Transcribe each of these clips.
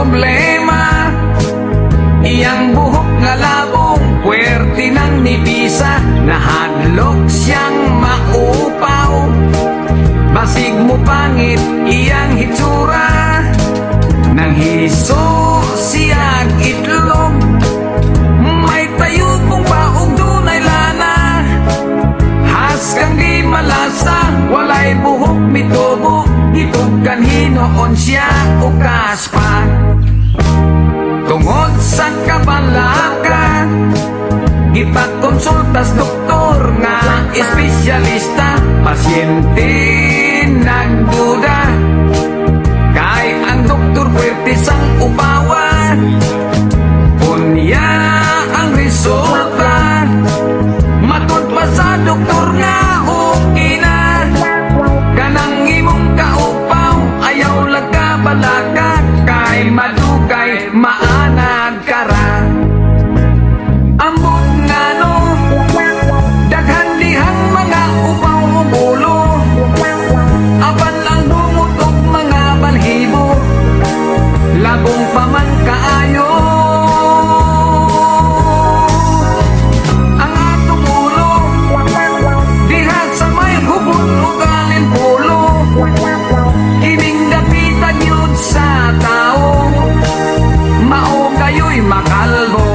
problema. Iyang buhok nga labong puwerte ng nibisa, nahadlok siyang maupaw. Basig mo pangit iyang hitsura, nang hiso siyag itlog. May tayo kong baog dunay lana, haskang di malasa, walay buhok mitubo. Itog kanhinoon siya ukas pa. Tungod sa kabalaka, ipagkonsultas doktor nga espesyalista. Pasyente nagduda, kay ang doktor pwerte sang upawa. Unya ang resulta, matod pa sa doktor nga okay na. Kanang imong kaupaw, ayaw lagkabalaka, kay madugay maanag kara. Ambot nga no, daghan dihang mga upaw o bulo, apan lang bungot og mga balhibo, labong pa man kaayo. Ang atong ulo, diha sa may hubot o galing pulo, kining dapitan yun sa tao, mao kayo'y makalbo.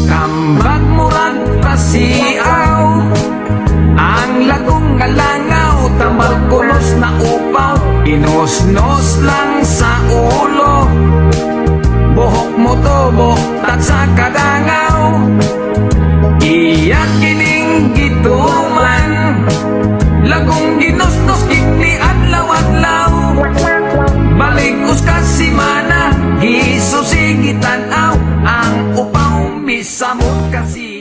Kambag murag pasiaw, ang lagong nga langaw, tambal kulos na upaw, inosnos lang sa ulo. Buhok mo tubo, tat sa kadangaw, iyak kining gituman, lagong ginosnos kikni adlaw-adlaw. Baligos ka si mana, hisusigitan aw, ang upaw misamot kasi.